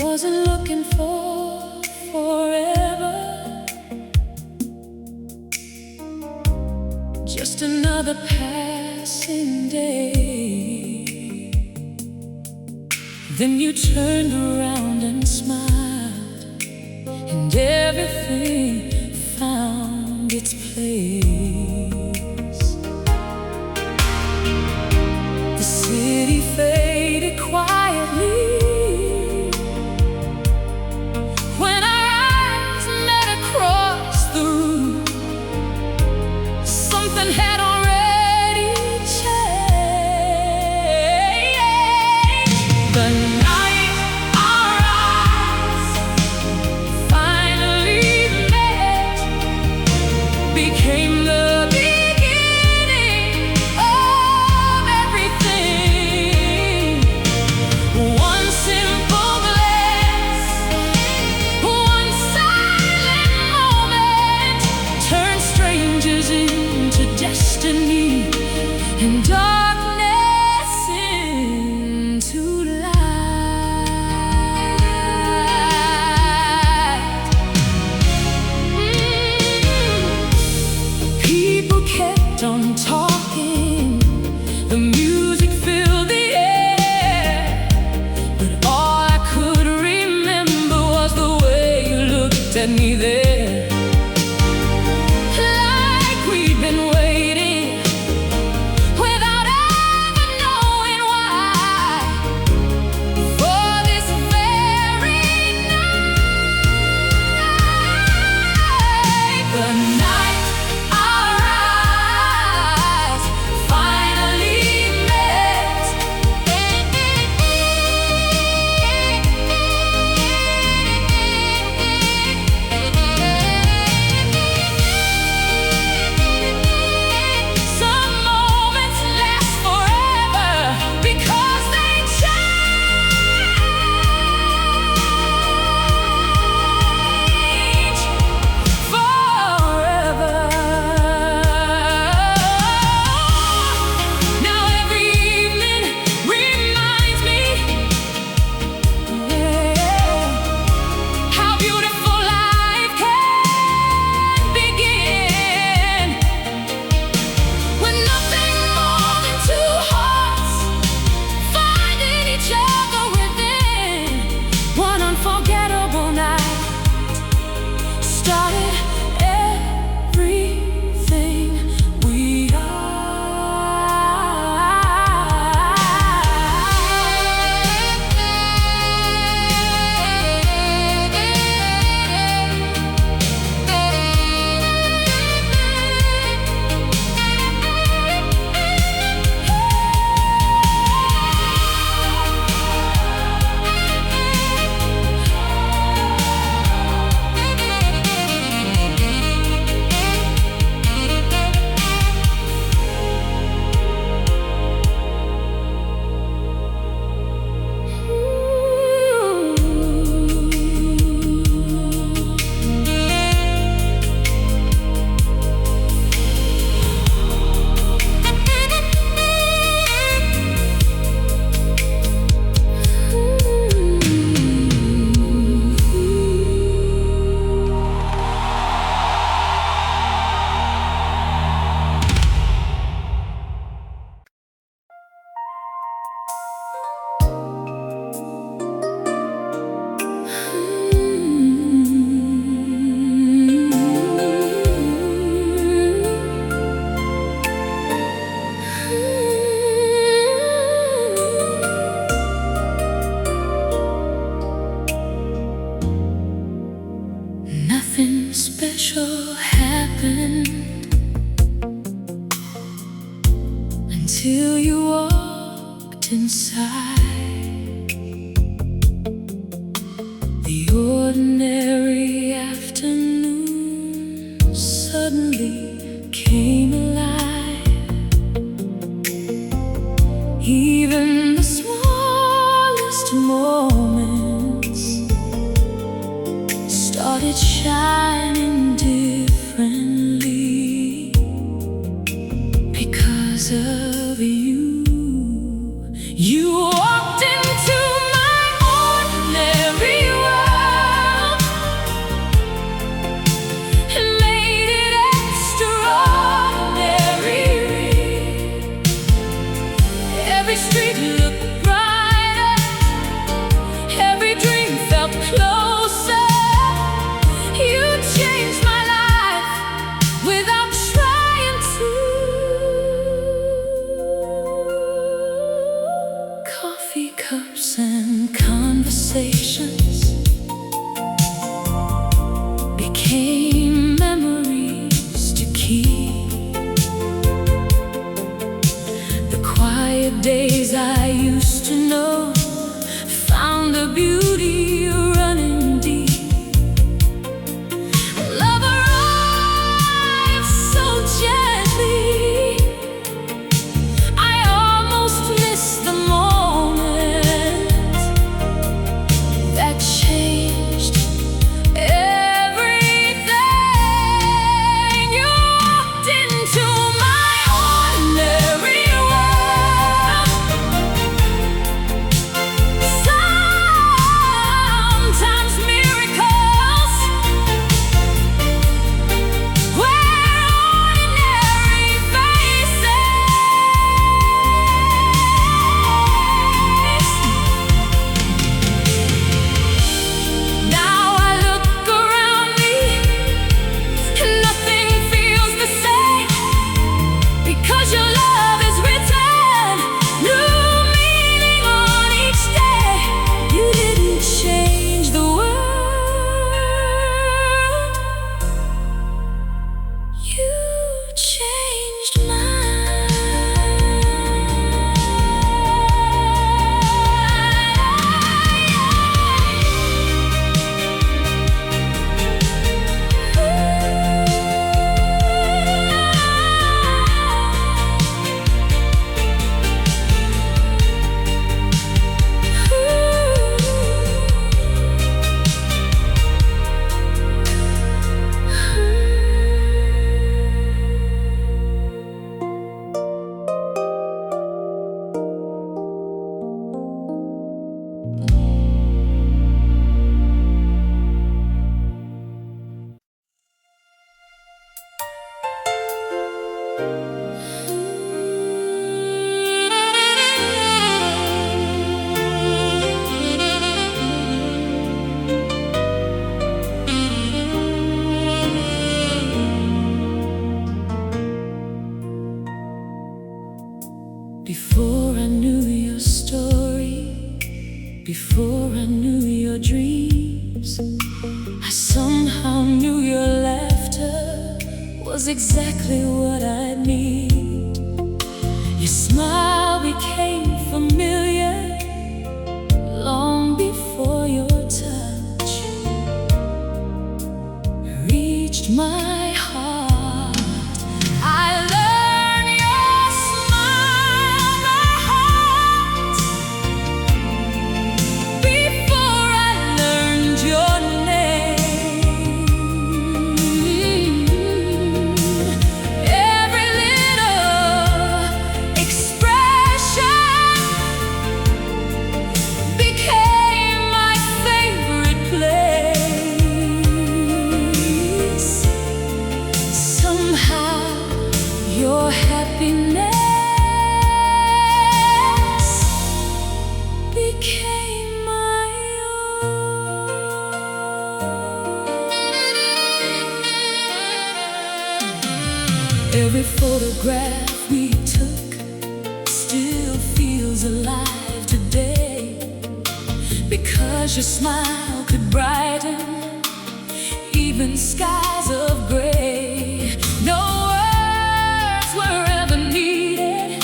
wasn't looking for forever, just another passing day. Then you turned around and smiled, and everything found its place. The city faded quietly when our eyes met across the room. Something had already changed. The night our eyes finally met became the beginning of everything. One simple glance, one silent moment turned strangers into destiny, and darkness into light. People kept on talking, the music filled the air, but all I could remember was the way you looked at me there. Like we'd been waiting without ever knowing why, for this very night. The night our eyes finally met. Some moments last forever because they change forever. Now every evening reminds me how beautiful life can begin when nothing more than two hearts finding each other within. One unforgettable night started everything we Nothing special happened until you walked inside. The ordinary afternoon suddenly came alive. Even the smallest moments started shining differently because of you. You walked into my ordinary Every street looked brighter, every dream felt closer. You changed my life without trying to. Coffee cups and conversations became memories to keep. The quiet days I used to know found the beauty running deep. Love arrived so gently, I almost missed the moment that changed everything. You walked into my ordinary world. Sometimes miracles where ordinary faces. Now I look around me and nothing feels the same, because your love is written new meaning on each day. You didn't change the world, you changed mine. Before I knew your story, before I knew your dreams, I somehow knew your laughter was exactly what I need. Your smile became familiar long before your touch reached my heart. I learned your smile by heart before I learned your name. Every little expression became my favorite place. Somehow your happiness became my own. Every photograph we took still feels alive today, because your smile could brighten even skies of gray. No words were ever needed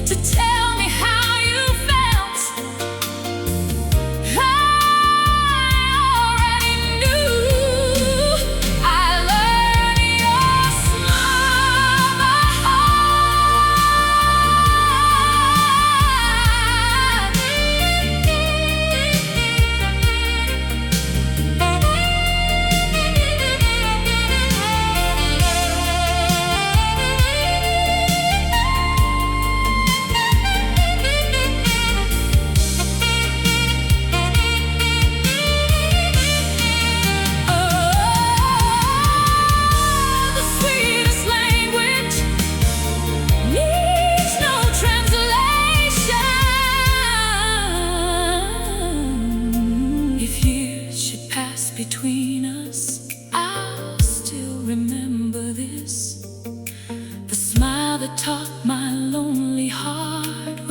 to tell me how you felt. I already knew. I learned your smile by heart.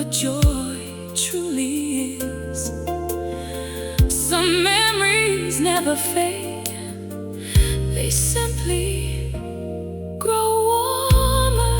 what joy truly is. Some memories never fade, they simply grow warmer.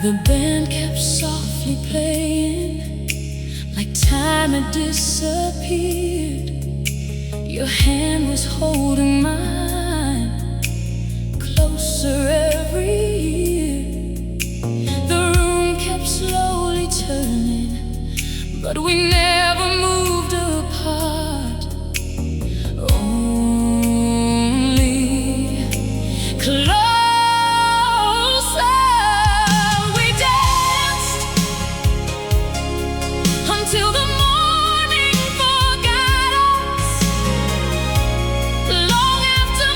The band kept softly playing, like time had disappeared. Your hand was holding mine, closer every year. The room kept slowly turning, but we never moved apart. Only close. Till the morning forgot us, long after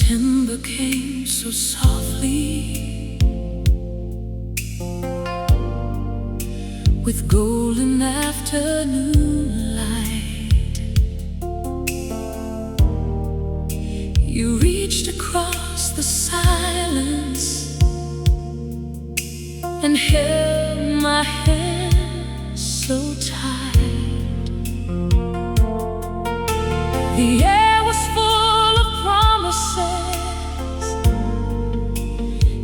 September came so softly, with golden afternoon light. You reached across the silence and held my hand so tight. The air was full of promises,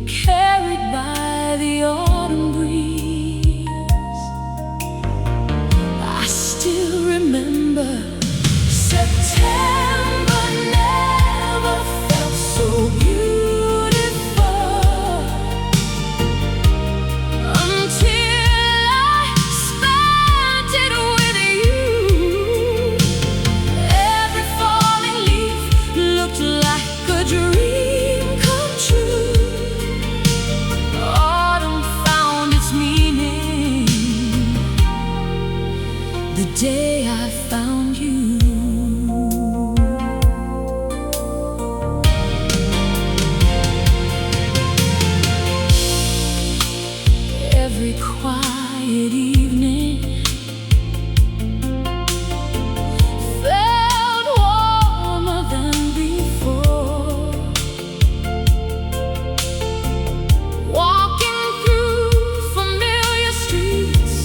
carried by the autumn breeze. I still remember September never felt so beautiful until I spent it with you. Every falling leaf looked like a dream come true. Autumn found its meaning the day I found you. Every quiet evening felt warmer than before. Walking through familiar streets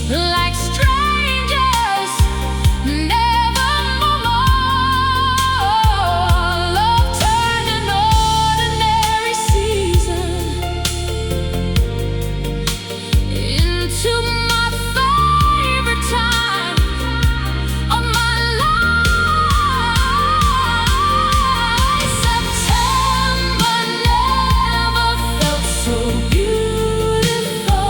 like strangers, nevermore. Love turned an ordinary season into my favorite time of my life. September never felt so beautiful.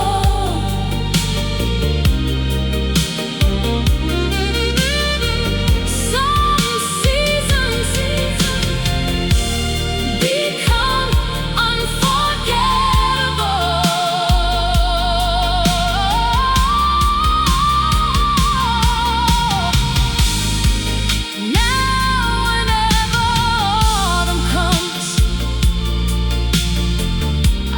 Some seasons become unforgettable. Now whenever autumn comes, I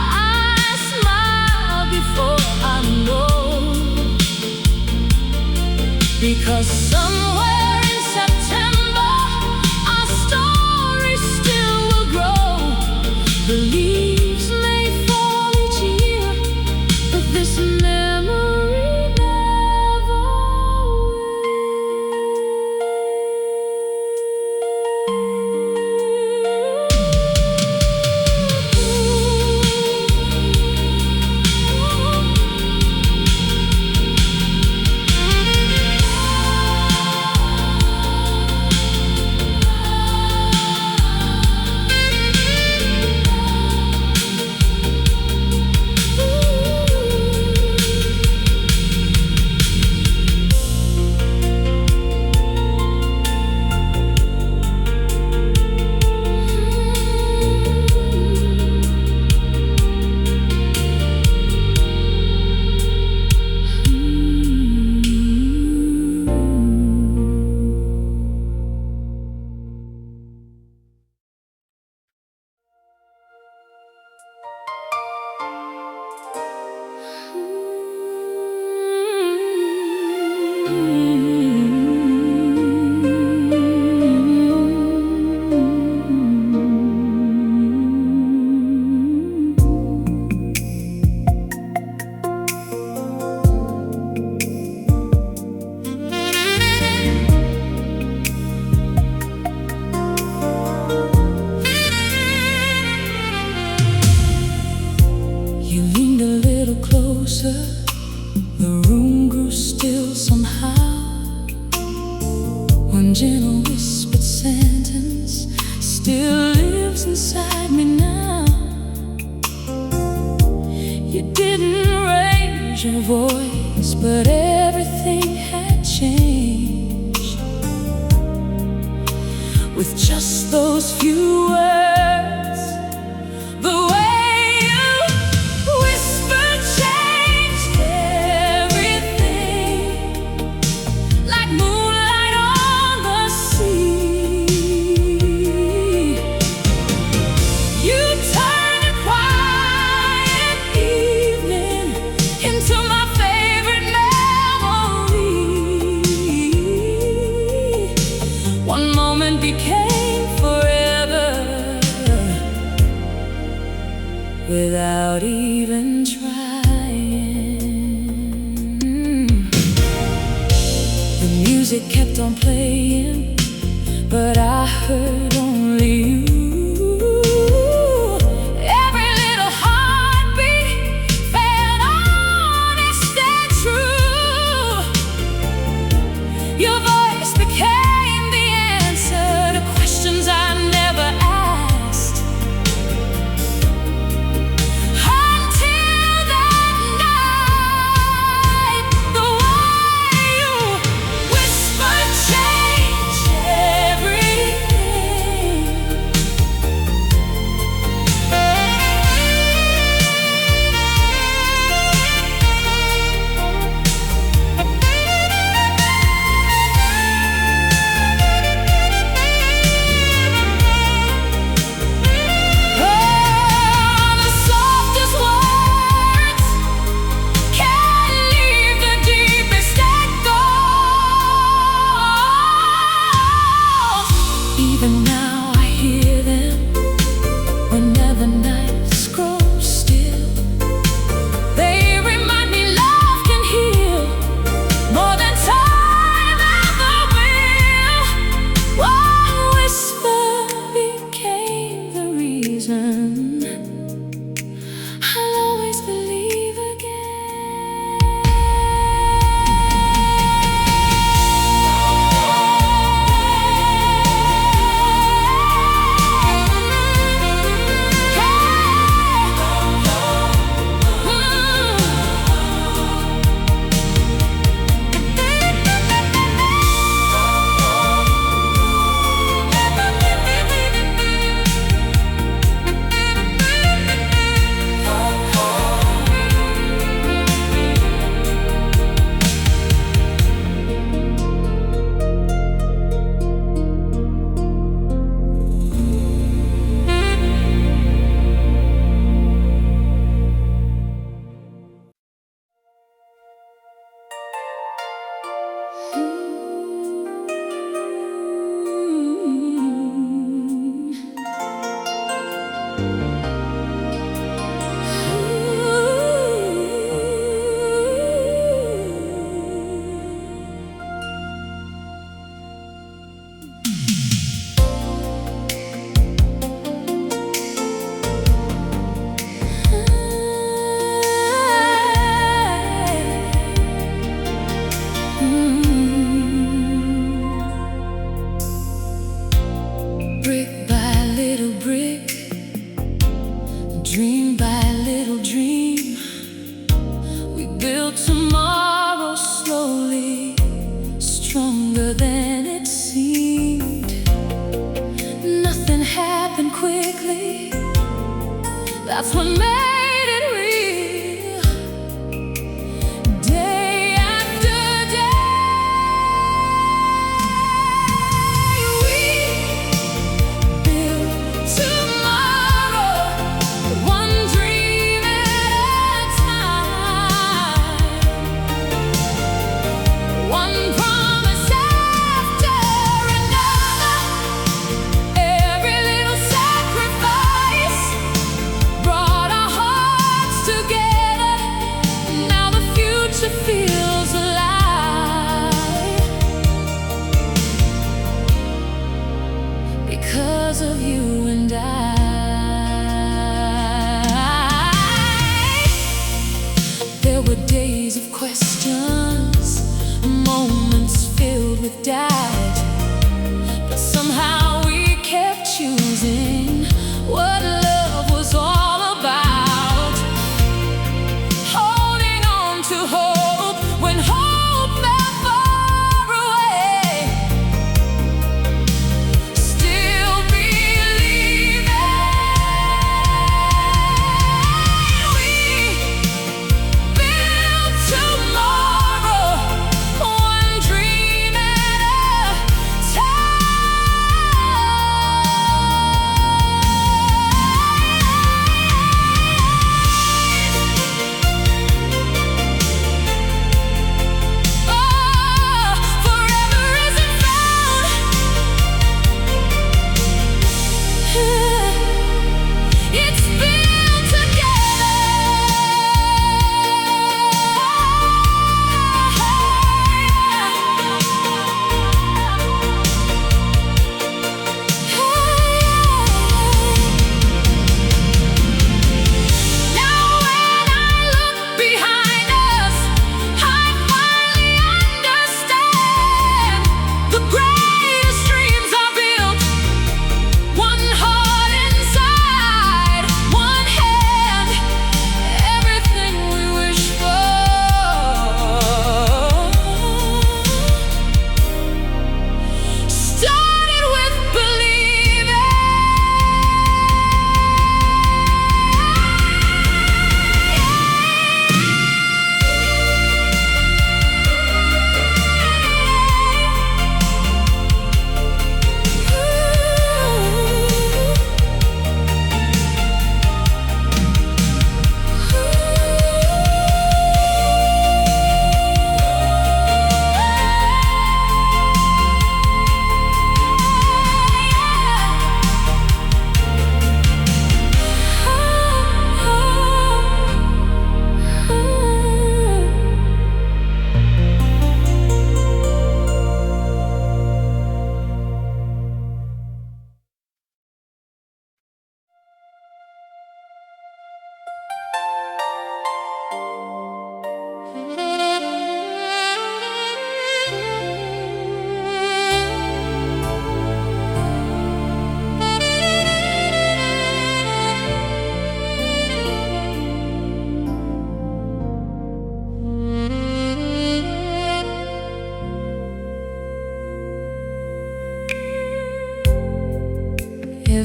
smile before I know, because somewhere in September our story still will grow. The leaves may fall each year, but this memory never You leaned a little closer, the room grew still somehow. One gentle whispered sentence still lives inside me now. You didn't raise your voice, but everything had changed with just those few words. The way you whispered changed everything, like moonlight on the sea. became forever without even trying. The music kept on playing, but I heard only you. Every little heartbeat felt honest and true. Your voice became the answer to questions I never asked. Until that night, the way you whispered changed everything. Oh, the softest words can leave the deepest echoes. Even now I hear them whenever nights grow still. They remind me love can heal more than time ever will. One whisper became the reason I'll always believe brick by little brick, dream by little dream, we built tomorrow slowly, stronger than it seemed. Nothing happened quickly, that's what made it real. Day after day, we build tomorrow, one dream at a time, one promise after another. Every little sacrifice brought our hearts together. Now the future feels alive because of you and I. There were days of questions, moments filled with doubt, but somehow we kept choosing what love was all about. Holding on to hope when hope felt far away. Still believing we build tomorrow, one dream at a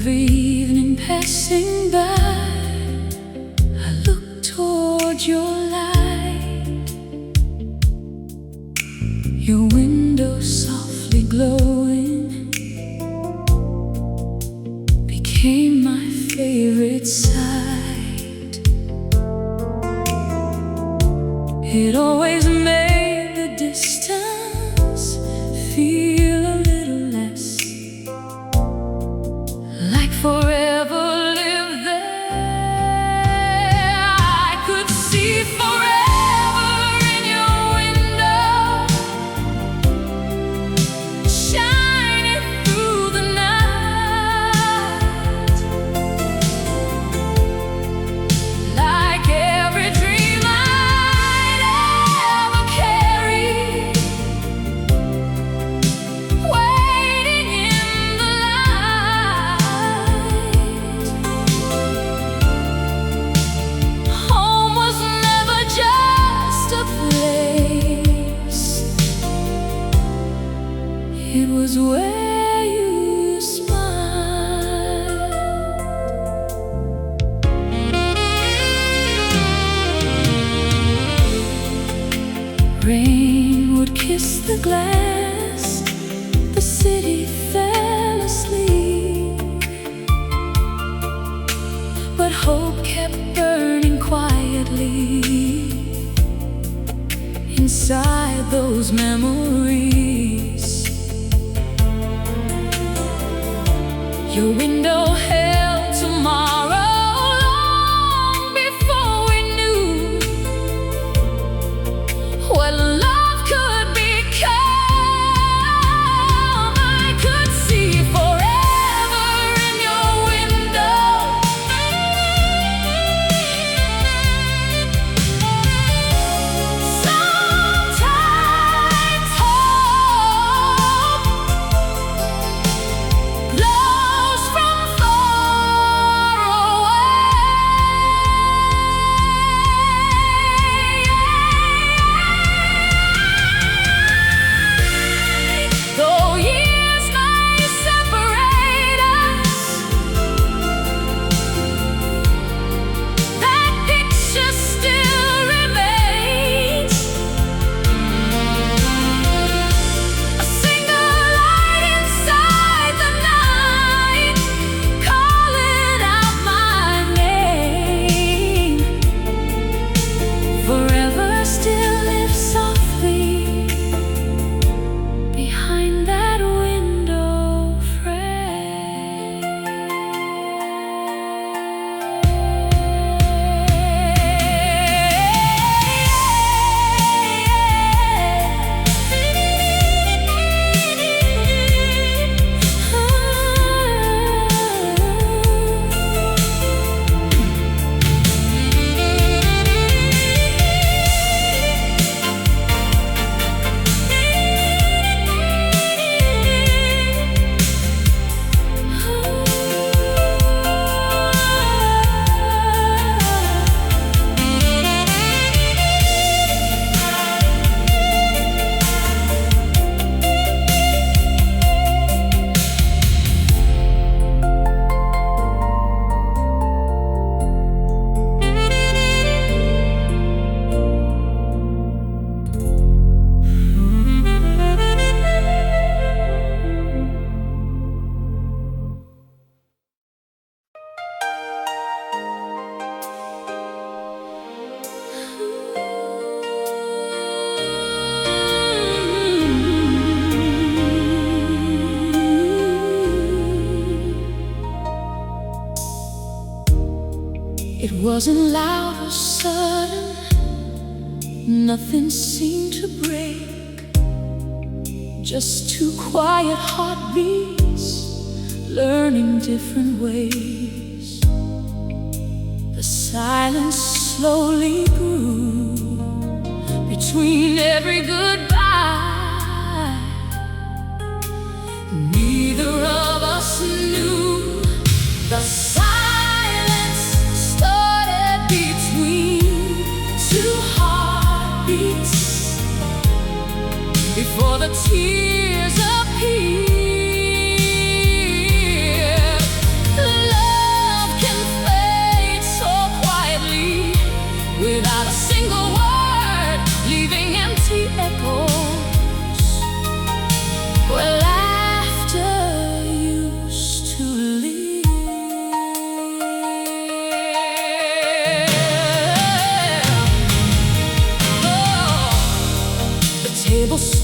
Every evening passing by, I look toward your light. Your window softly glowing became my favorite sight. It always made the distance feel a little less, like forever lived there. I could see forever in your window, shining through the night, like every dream I'd ever carried, waiting in the light. Home was never just a place, it was where you smiled. Rain would kiss the glass, the city fell asleep, but hope kept burning quietly inside those memories. Your window held tomorrow long before we knew what love could become. I could see forever in your window, sometimes hope glows from far away. Though years may separate us, that picture still remains. A single light inside the night, calling out my name. Forever still lives softly behind that window frame. It wasn't loud or sudden, nothing seemed to break, just two quiet heartbeats learning different ways. The silence slowly grew between every goodbye. Neither of us knew the silence started between two heartbeats before the tears appeared.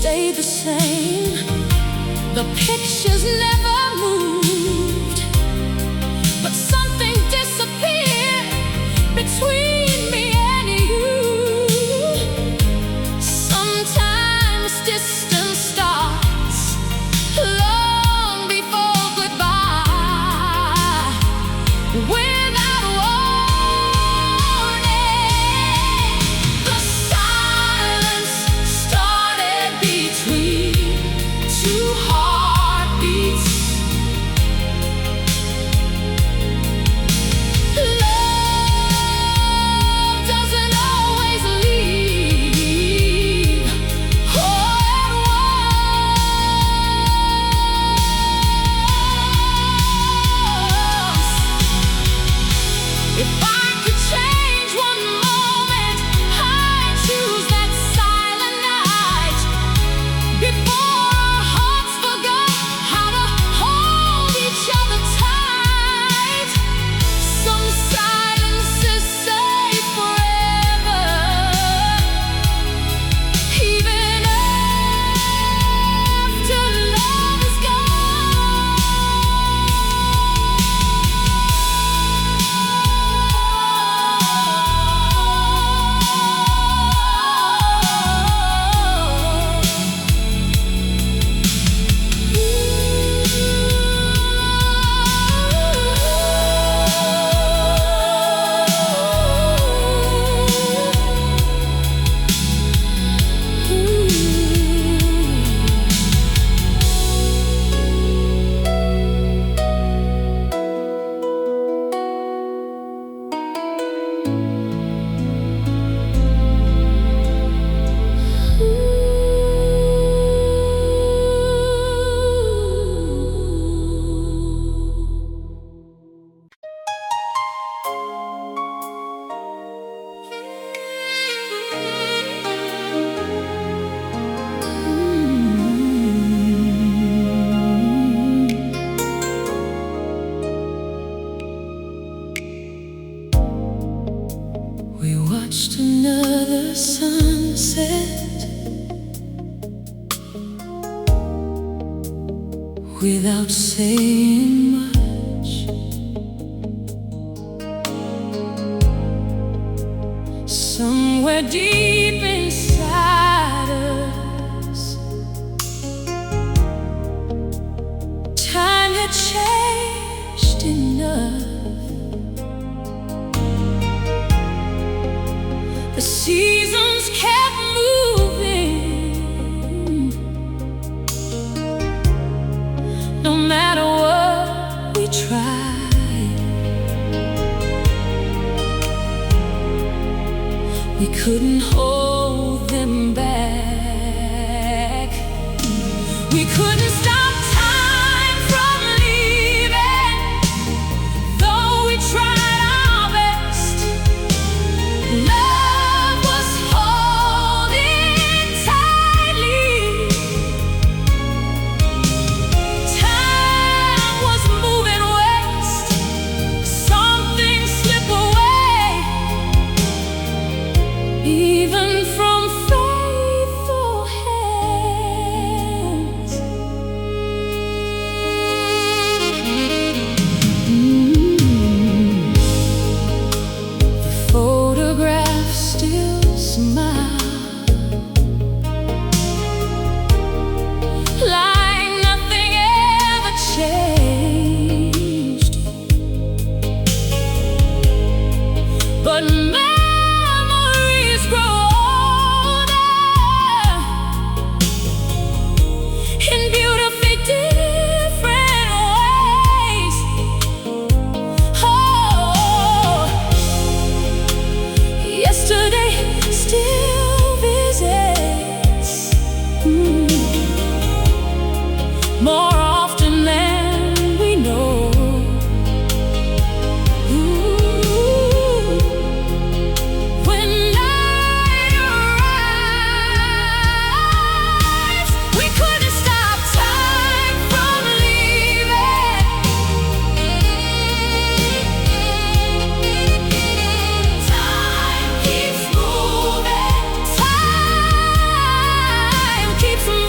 stayed the same. The pictures never moved, but something disappeared between me and you. Sometimes distance starts long before goodbye. Without warning, the silence started between two heartbeats. Love doesn't always leave all at once. If I could change one moment, I'd choose that silent night before our hearts forgot how to hold each other tight. Some silences say forever, even after love is We watched another sunset without saying much. Somewhere deep inside us, time had changed enough. The seasons kept moving, no matter what we tried. We couldn't hold them back. We couldn't stop time from leaving, though we tried our best. Love was holding tightly. Time was moving west. Something slipped away, even from faithful hands. The photographs still smile, like nothing ever changed. But memories grow older in beautifully different ways. Oh, yesterday still visits, more often than we know. Ooh, when night arrives, we couldn't stop time from leaving. Time keeps moving. Time keeps moving.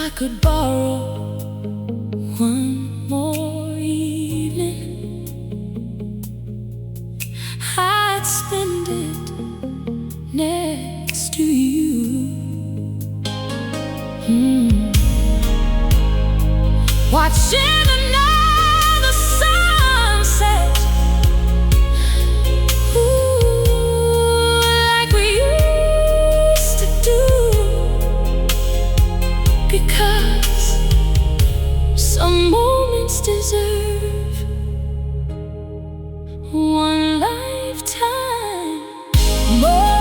I could borrow one more evening, I'd spend it next to you. Watching another sunset, like we used to do, because some moments deserve one lifetime more.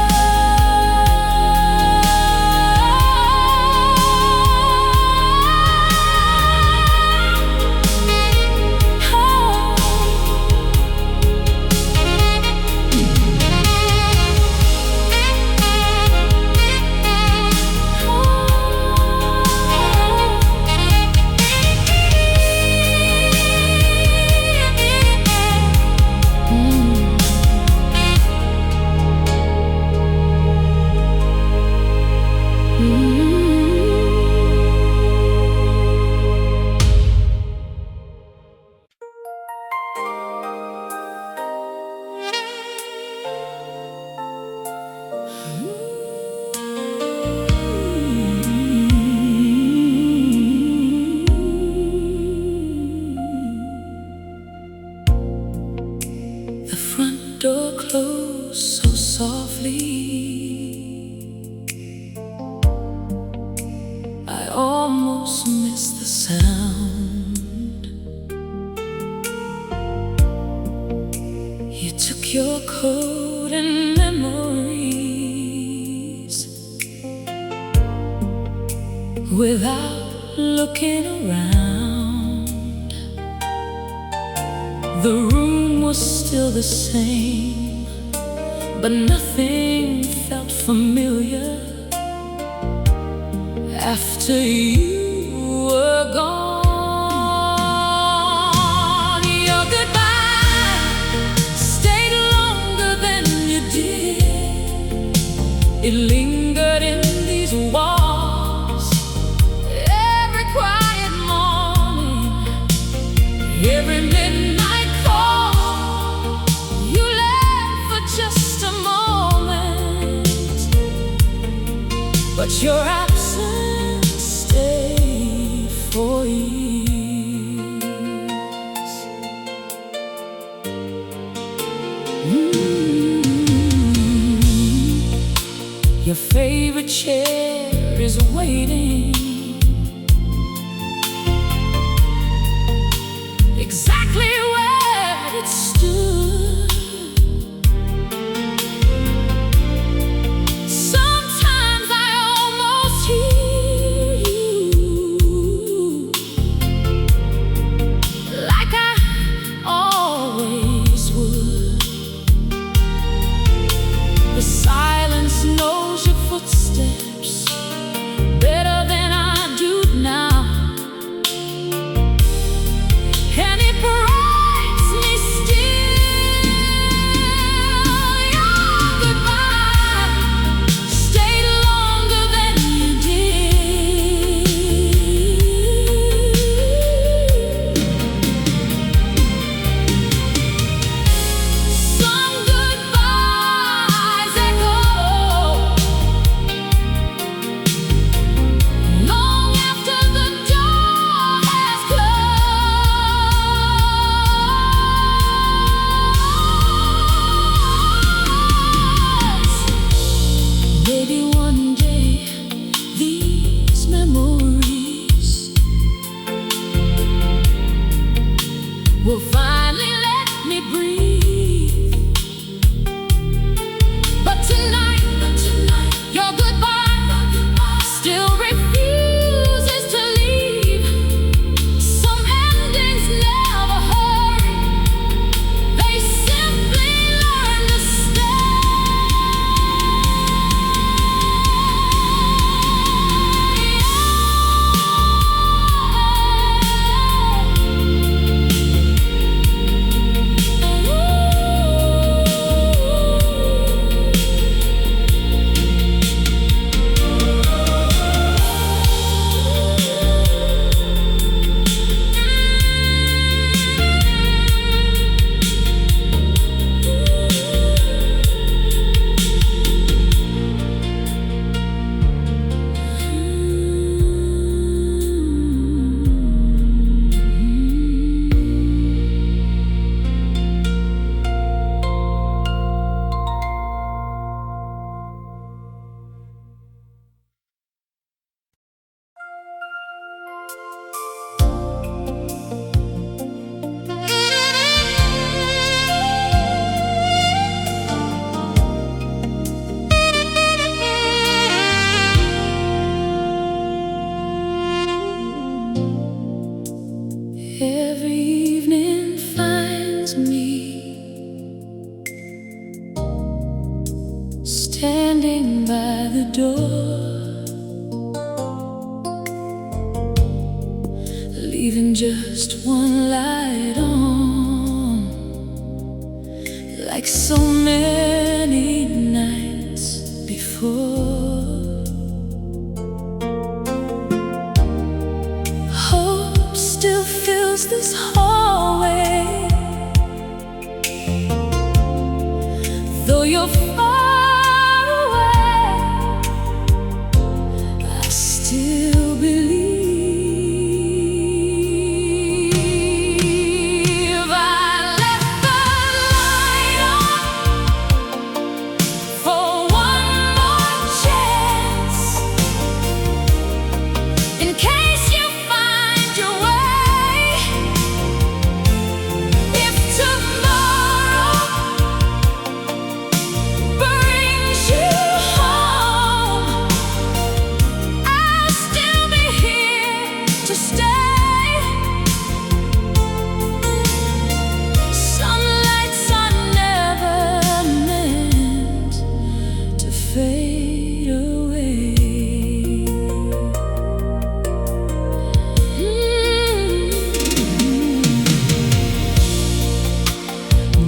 The front door closed so softly, I almost missed the sound. You took your coat and memories without looking around. The room was still the same, but nothing felt familiar after you were gone. Your goodbye stayed longer than you did. It lingered in these walls every quiet morning, every midnight call. You left for just a moment, but your absence stayed for years. Your favorite chair is waiting exactly where it stood. Sometimes I almost hear you, like I always would. The silence knows your footsteps better than I just one light on, like so many nights before. Hope still fills this hallway, though you're far away, I still believe.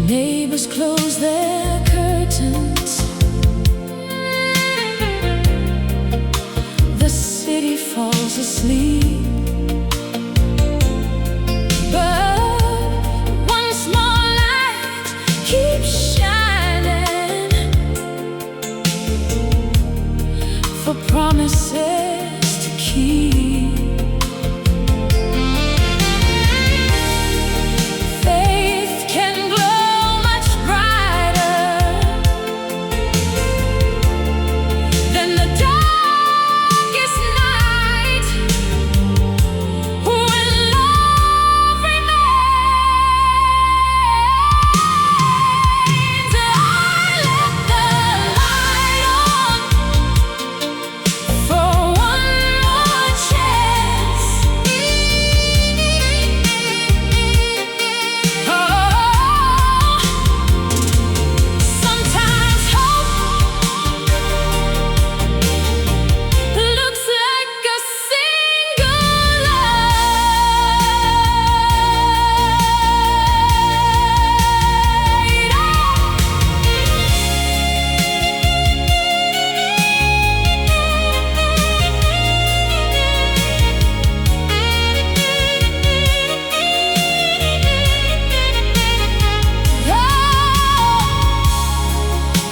Neighbors close their curtains, the city falls asleep, but one small light keeps shining for promises to keep.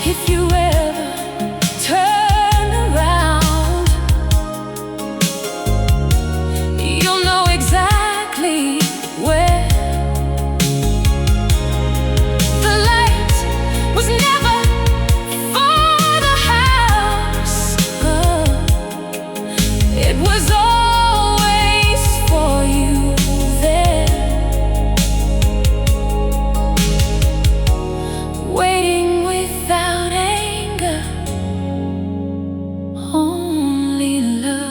If you ever turn around, you'll know exactly where. The light was never for the house, it was always for you there, waiting without anger, only love.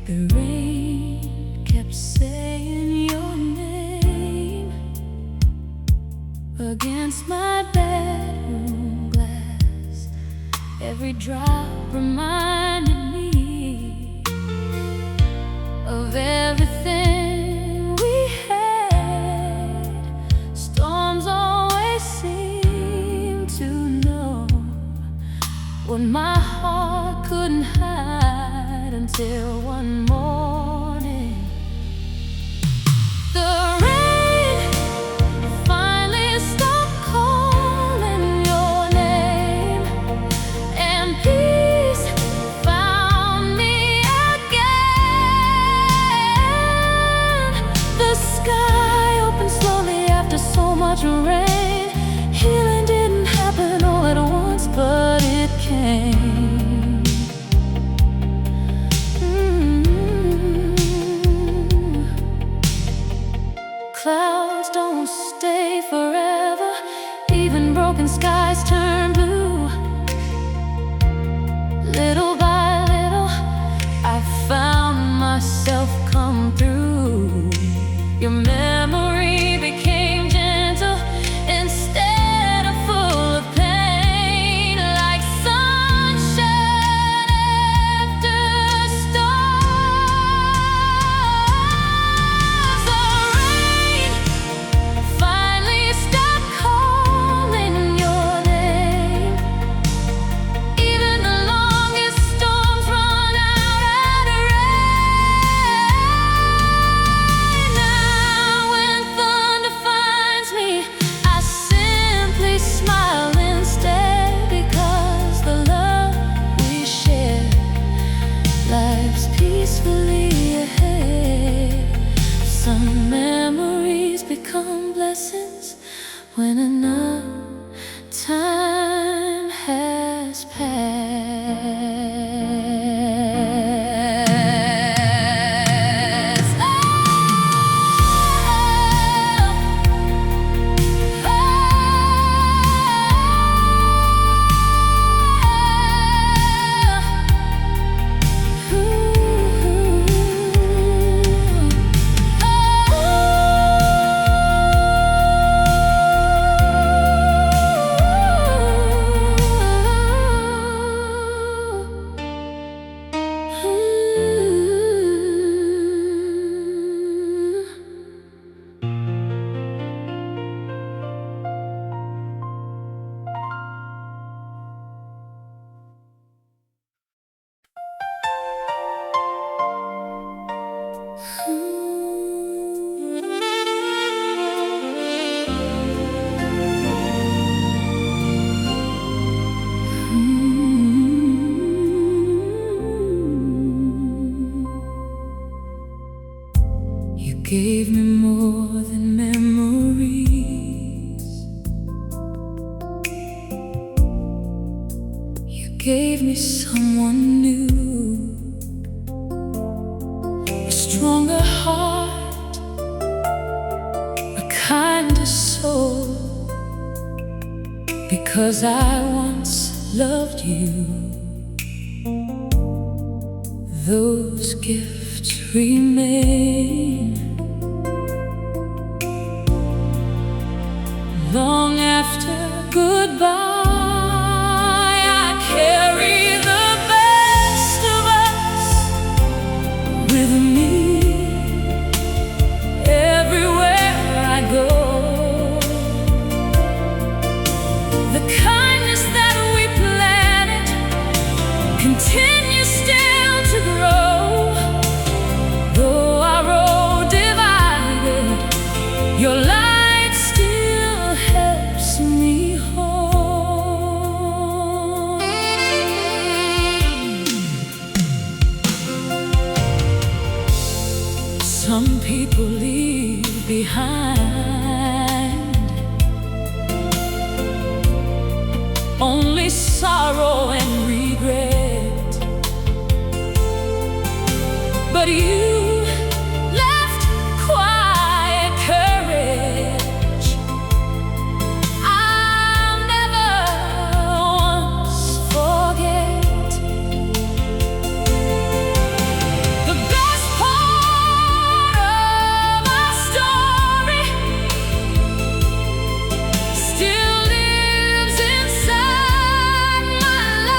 The rain kept saying your name against my bedroom glass. Every drop reminded me of everything we had. Storms always seem to know what my heart couldn't hide until one morning. The rain finally stopped calling your name, and peace found me again. The sky opened slowly after so much rain. Healing didn't happen all at once, but it came. Clouds don't stay forever, even broken skies turn blue. Little by little, I found myself come through. Your memory became gentle instead of full of pain, like sunshine after storms. The rain finally stopped calling your name. Even the longest storms run out at rain. Now when thunder finds me, I simply smile instead, because the love we share lies peacefully ahead. Some memories become blessings when enough time has passed. You gave me more than memories. You gave me someone new, a stronger heart, a kinder soul, because I once loved you. Those gifts remain long after goodbye. I carry the best of us with me everywhere I go. The kindness that we planted continues still to grow. Though our road divided, your light still helps me home. Some people leave behind only sorrow and regret, but you left quiet courage. I'll never once forget. The best part of our story still lives inside my life.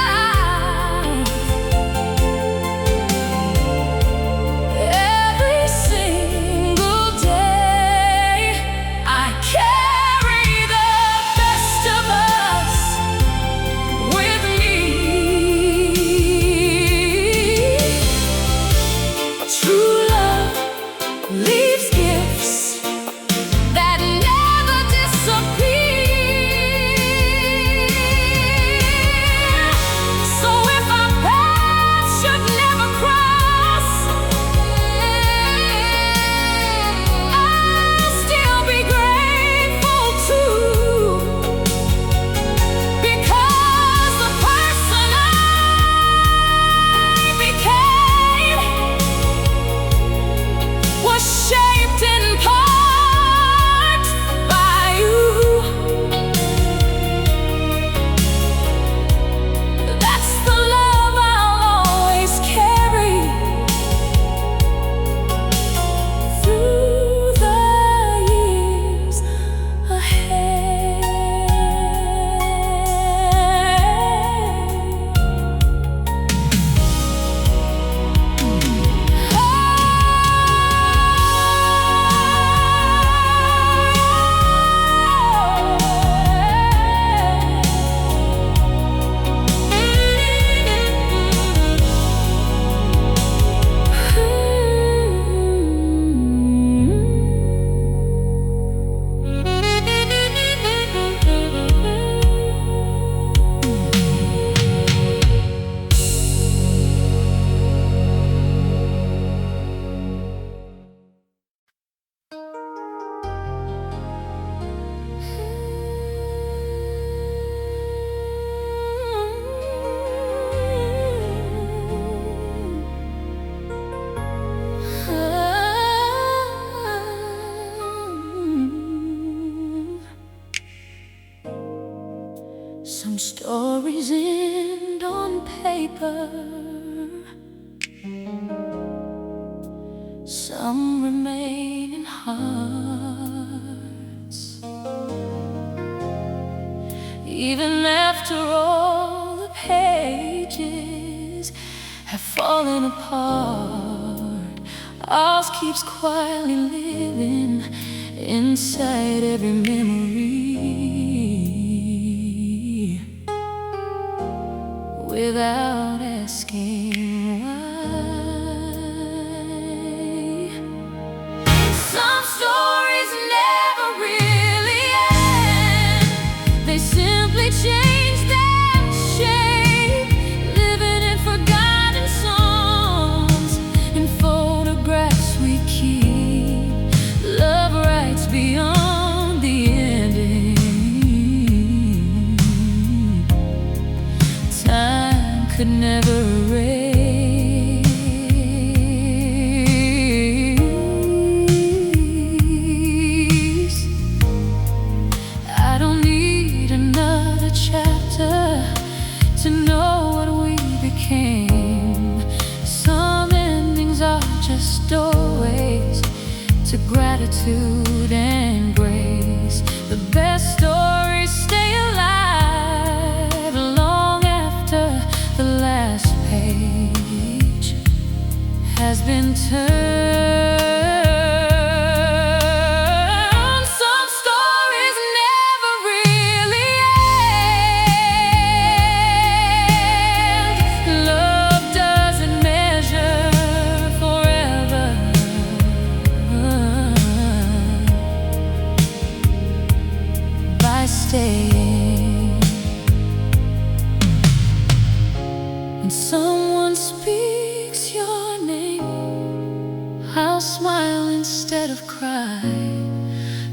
stories end on paper, some remain in hearts. Even after all the pages have fallen apart, ours keeps quietly living inside every memory, without asking why. Some stories never really end, they simply change their shape, living in forgotten songs and photographs we keep. Love writes beyond the ending. Time could never erase. I don't need another chapter to know what we became. Some endings are just doorways to gratitude and grace. The best stories stay alive long after the last page has been turned. Some stories never really end. Love doesn't measure forever, by staying. When someone speaks your name, I'll smile instead of cry,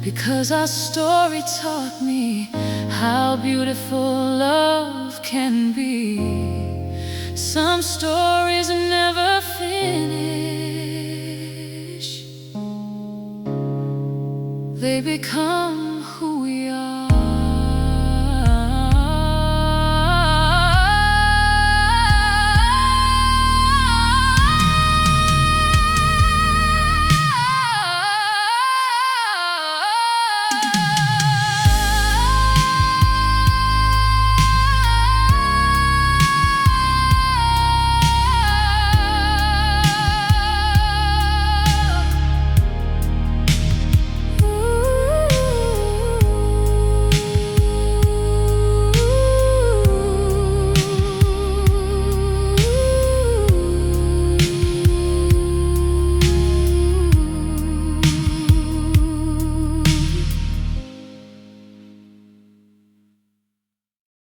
because our story taught me how beautiful love can be. Some stories never finish, they become